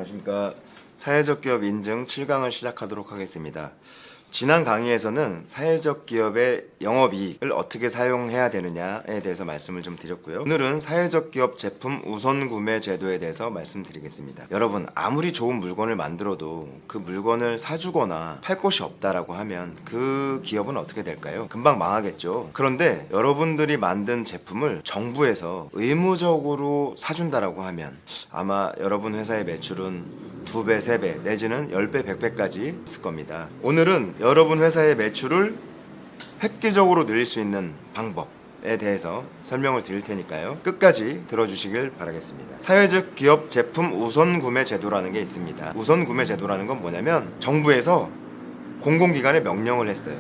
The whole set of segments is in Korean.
안녕하십니까. 사회적 기업 인증 7강을 시작하도록 하겠습니다. 지난 강의에서는 사회적 기업의 영업이익을 어떻게 사용해야 되느냐에 대해서 말씀을 좀 드렸고요. 오늘은 사회적 기업 제품 우선 구매 제도에 대해서 말씀드리겠습니다. 여러분, 아무리 좋은 물건을 만들어도 그 물건을 사주거나 팔 곳이 없다라고 하면 그 기업은 어떻게 될까요? 금방 망하겠죠. 그런데 여러분들이 만든 제품을 정부에서 의무적으로 사준다라고 하면 아마 여러분 회사의 매출은 2배, 3배 내지는 10배, 100배까지 있을 겁니다. 오늘은 여러분 회사의 매출을 획기적으로 늘릴 수 있는 방법에 대해서 설명을 드릴 테니까요. 끝까지 들어주시길 바라겠습니다. 사회적 기업 제품 우선 구매 제도라는 게 있습니다. 우선 구매 제도라는 건 뭐냐면 정부에서 공공기관에 명령을 했어요.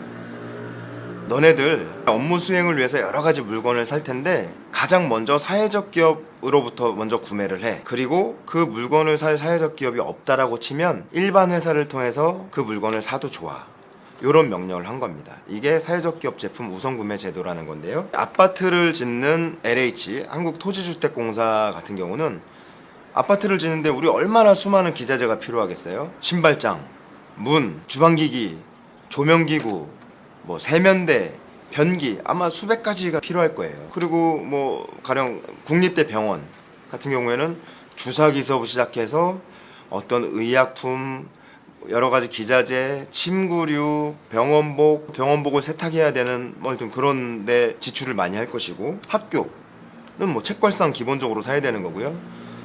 너네들 업무 수행을 위해서 여러 가지 물건을 살 텐데 가장 먼저 사회적 기업으로부터 먼저 구매를 해. 그리고 그 물건을 살 사회적 기업이 없다라고 치면 일반 회사를 통해서 그 물건을 사도 좋아. 이런 명령을 한 겁니다. 이게 사회적 기업 제품 우선 구매 제도라는 건데요. 아파트를 짓는 LH, 한국토지주택공사 같은 경우는 아파트를 짓는데 우리 얼마나 수많은 기자재가 필요하겠어요? 신발장, 문, 주방기기, 조명기구, 뭐 세면대, 변기 아마 수백 가지가 필요할 거예요. 그리고 뭐 가령 국립대 병원 같은 경우에는 주사기서부터 시작해서 어떤 의약품, 여러 가지 기자재, 침구류, 병원복을 세탁해야 되는 뭐 좀 그런 데 지출을 많이 할 것이고, 학교는 뭐 책걸상 기본적으로 사야 되는 거고요.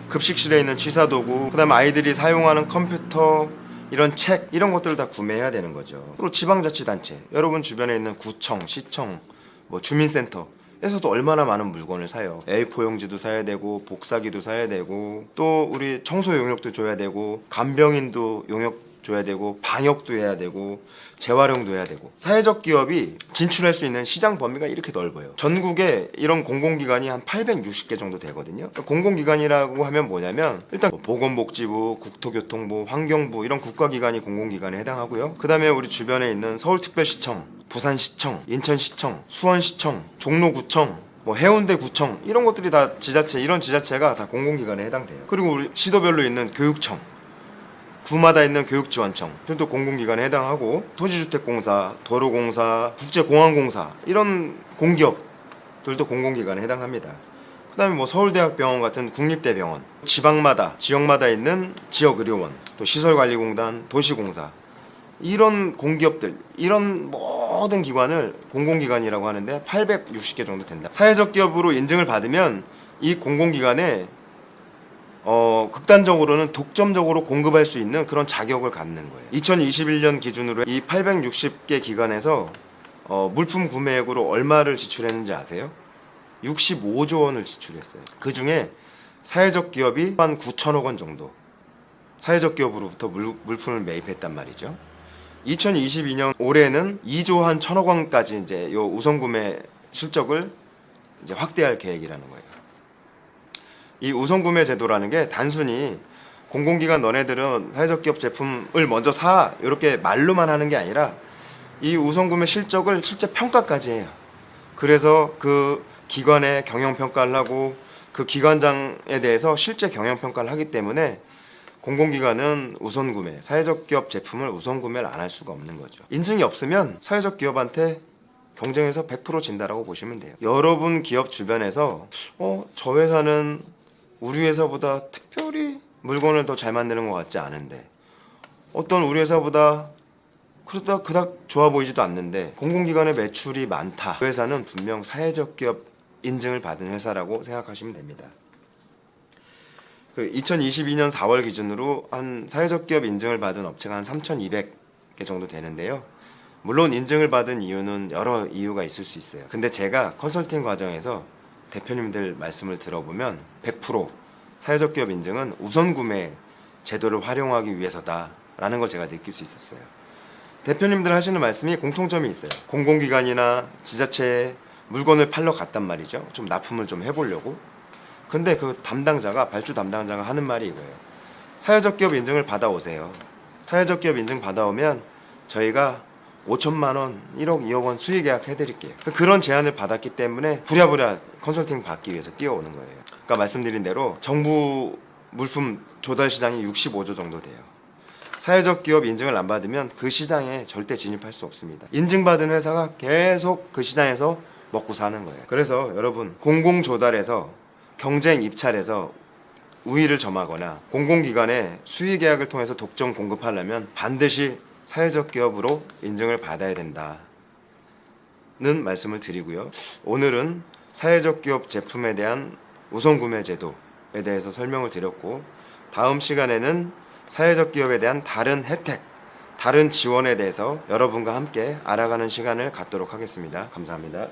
급식실에 있는 취사도구, 그다음에 아이들이 사용하는 컴퓨터, 이런 책, 이런 것들을 다 구매해야 되는 거죠. 그리고 지방자치단체, 여러분 주변에 있는 구청, 시청, 뭐 주민센터에서도 얼마나 많은 물건을 사요. A4 용지도 사야 되고, 복사기도 사야 되고, 또 우리 청소 용역도 줘야 되고, 간병인도 용역 줘야 되고, 방역도 해야 되고, 재활용도 해야 되고. 사회적 기업이 진출할 수 있는 시장 범위가 이렇게 넓어요. 전국에 이런 공공기관이 한 860개 정도 되거든요. 공공기관이라고 하면 뭐냐면 일단 보건복지부, 국토교통부, 환경부 이런 국가기관이 공공기관에 해당하고요. 그 다음에 우리 주변에 있는 서울특별시청, 부산시청, 인천시청, 수원시청, 종로구청, 뭐 해운대구청 이런 것들이 다 지자체, 이런 지자체가 다 공공기관에 해당돼요. 그리고 우리 시도별로 있는 교육청, 구마다 있는 교육지원청, 또 공공기관에 해당하고, 토지주택공사, 도로공사, 국제공항공사 이런 공기업들도 공공기관에 해당합니다. 그 다음에 뭐 서울대학병원 같은 국립대병원, 지역마다 있는 지역의료원, 또 시설관리공단, 도시공사 이런 공기업들, 이런 모든 기관을 공공기관이라고 하는데 860개 정도 된다. 사회적 기업으로 인증을 받으면 이 공공기관에 극단적으로는 독점적으로 공급할 수 있는 그런 자격을 갖는 거예요. 2021년 기준으로 이 860개 기관에서 물품 구매액으로 얼마를 지출했는지 아세요? 65조 원을 지출했어요. 그 중에 사회적 기업이 한 9천억 원 정도 사회적 기업으로부터 물품을 매입했단 말이죠. 2022년 올해는 2조 한 1천억 원까지 이제 요 우선 구매 실적을 이제 확대할 계획이라는 거예요. 이 우선구매 제도라는 게 단순히 공공기관 너네들은 사회적 기업 제품을 먼저 사 이렇게 말로만 하는 게 아니라 이 우선구매 실적을 실제 평가까지 해요. 그래서 그 기관의 경영평가를 하고 그 기관장에 대해서 실제 경영평가를 하기 때문에 공공기관은 우선구매, 사회적 기업 제품을 우선구매를 안 할 수가 없는 거죠. 인증이 없으면 사회적 기업한테 경쟁에서 100% 진다라고 보시면 돼요. 여러분 기업 주변에서 저 회사는 우리 회사보다 특별히 물건을 더 잘 만드는 것 같지 않은데, 어떤 우리 회사보다 그닥 좋아 보이지도 않는데 공공기관의 매출이 많다. 그 회사는 분명 사회적 기업 인증을 받은 회사라고 생각하시면 됩니다. 2022년 4월 기준으로 한 사회적 기업 인증을 받은 업체가 한 3,200개 정도 되는데요. 물론 인증을 받은 이유는 여러 이유가 있을 수 있어요. 근데 제가 컨설팅 과정에서 대표님들 말씀을 들어보면 100% 사회적 기업 인증은 우선 구매 제도를 활용하기 위해서다라는 걸 제가 느낄 수 있었어요. 대표님들 하시는 말씀이 공통점이 있어요. 공공기관이나 지자체에 물건을 팔러 갔단 말이죠. 좀 납품을 좀 해보려고. 근데 그 발주 담당자가 하는 말이 이거예요. 사회적 기업 인증을 받아오세요. 사회적 기업 인증 받아오면 저희가 5천만 원, 1억, 2억 원 수익 계약 해드릴게요. 그런 제안을 받았기 때문에 부랴부랴 컨설팅 받기 위해서 뛰어오는 거예요. 아까 말씀드린 대로 정부 물품 조달 시장이 65조 정도 돼요. 사회적 기업 인증을 안 받으면 그 시장에 절대 진입할 수 없습니다. 인증받은 회사가 계속 그 시장에서 먹고 사는 거예요. 그래서 여러분, 공공 조달에서 경쟁 입찰에서 우위를 점하거나 공공기관에 수의 계약을 통해서 독점 공급하려면 반드시 사회적 기업으로 인증을 받아야 된다는 말씀을 드리고요. 오늘은 사회적 기업 제품에 대한 우선 구매 제도에 대해서 설명을 드렸고, 다음 시간에는 사회적 기업에 대한 다른 혜택, 다른 지원에 대해서 여러분과 함께 알아가는 시간을 갖도록 하겠습니다. 감사합니다.